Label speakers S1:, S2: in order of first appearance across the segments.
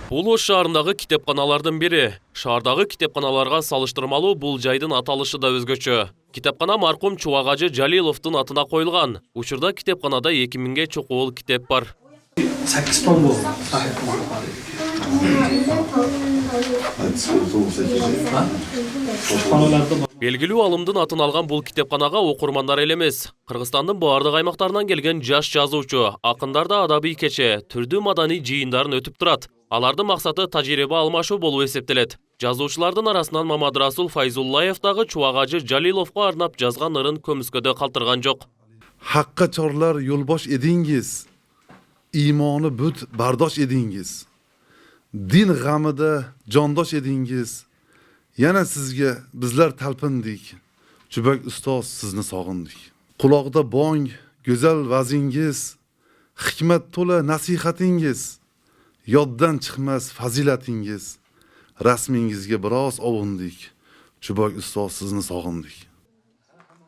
S1: Бул Ош шаарындагы китепканалардын бири. Шаардагы китепканаларга салыштырмалуу бул жайдын аталышы да өзгөчө. Китепкана маркум Чубак Ажы Жалиловдун атына коюлган. Учурда китепканада 2000ге чокул китеп бар.
S2: 8 том болду.
S1: Белгилүү алымдын атын алган бул китепканага окурмандар эле эмес, Кыргызстандын баардык аймактарынан келген жаш жазуучу, акындар да адабий кече, түрдүү маданий жыйындарын өтүп турат. Алардын максаты тажрыйба алмашуу болуп эсептелет. Жазуучулардын арасынан Мамадрасул Файзуллаев дагы Чубак Ажы Жалиловго арнап жазган ырын көмүскөдө калтырган жок.
S3: Hakka çorlar yolbaş edingiz, imanı büt bardosh edingiz, din g'amida jondosh edingiz. Yana sizga bizlar talpindik, Chubak ustoz sizni sog'indik. Quloqda bong, go'zal vazingiz, hikmat to'la nasihatingiz, yoddan chiqmas fazilatingiz, rasmingizga biroz ovundik, Chubak ustoz sizni sog'indik.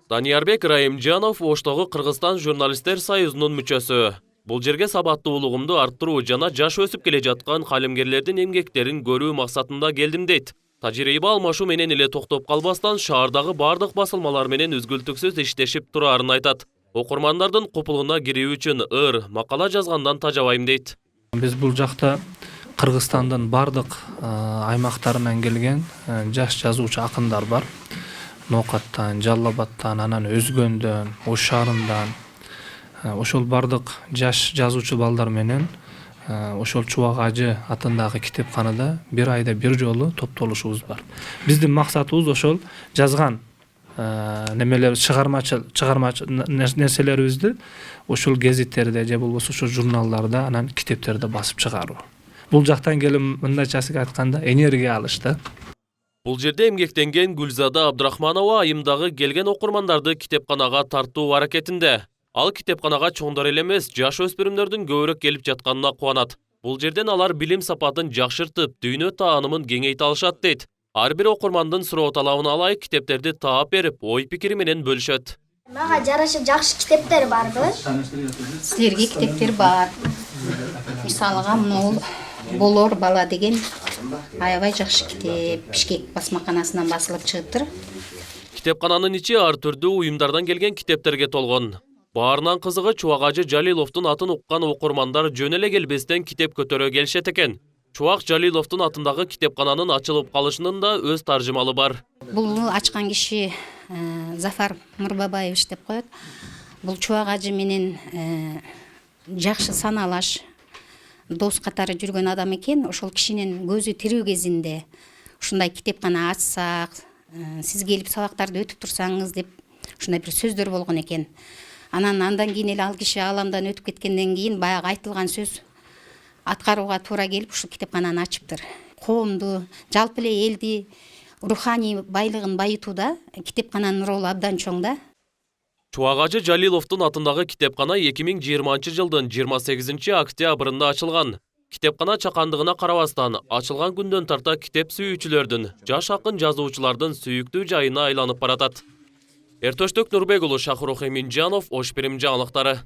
S1: Даниярбек Раимжанов Оштогу Кыргызстан журналисттер союзунун мүчөсү. Бул жерге сабаттуулугумду арттыруу жана жаш өсүп келе жаткан калемгерлердин эмгектерин көрүү максатында келдим дейт. Тажрыйба алмашуу менен эле токтоп калбастан шаардагы бардык басылмалар менен үзгүлтүксүз иштешип тураарын айтат. Окурмандардын купулуна кирүү үчүн макала жазгандан тажабайм дейт.
S2: Биз бул жакта Кыргызстандын бардык аймактарынан келген жаш жазуучу акындар бар. Нокаттан, Жалал Абадтан, анан Өзгөндөн, Ош шаарынан ошол бардык жаш жазуучу балдар менен ошол Чубак Ажы атындагы китепканада бир айда бир жолу топтолушубуз бар. Биздин максатыбыз ошол жазган немелер чыгармачыл нерселерибизди ошол гезиттерде же болбосо ошол журналдарда анан китептерде басып чыгаруу. Бул жактан келип мындайчасы айтканда энергия алышты.
S1: Бул жерде эмгектенген Гүлзада Абдрахманова айымдагы келген окурмандарды китепканага тартуу аракетинде. Ал китепканага чоңдор эле эмес, жаш өспүрүмдөрдүн көбүрөөк келип жатканына кубанат. Бул жерден алар билим сапатын жакшыртып, дүйнө таанымын кеңейте алышат дейт. Ар бир окурмандын суроо талабын алайык китептерди таап берип, ой пикири менен бөлүшөт.
S4: Мага жараша жакшы китептер барбы?
S5: Силерге китептер бар. Мисалга мына Болор бала деген аябай жакшы китеп, Бишкек басмаканасынан басылып чыгыптыр.
S1: Китепкананын ичи ар түрдүү уюмдардан келген китептерге толгон. Баарынан кызыгы Чубак Ажы Жалиловдун атын уккан окурмандар жөн эле келбестен китеп көтөрө келишет экен. Чубак Жалиловдун атындагы китепкананын ачылып калышынын да өз таржымалы бар.
S5: Бул ачкан киши Зафар Мурбабаевич деп коет. Бул Чубак Ажы менен жакшы саналаш дос катары жүргөн адам экен. Ошол кишинин көзү тирүү кезинде ушундай китепкана ачсак, сиз келип сабактарды өтүп турсаңыз деп ушундай бир сөздөр болгон экен. Андан кийин эле ал киши аламдан өтүп кеткенден кийин баягы айтылган сөз аткарууга туура келип ушу китепкананы ачыптыр. Коомду, жалпы эле элди руханий байлыгын байытууда китепкананын ролу абдан чоң да.
S1: Чубак Ажы Жалиловдун атындагы китепкана 2020 жылдын 28 октябрында ачылган. Китепкана чакандыгына карабастан, ачылган күндөн тарта китеп сүйүүчүлөрдүн, жаш акын жазуучулардын сүйүктүү жайына айланып баратат. Эртөштүк Нурбек уулу, Шахрух Эминжанов, Ош Пирим жаңылыктары.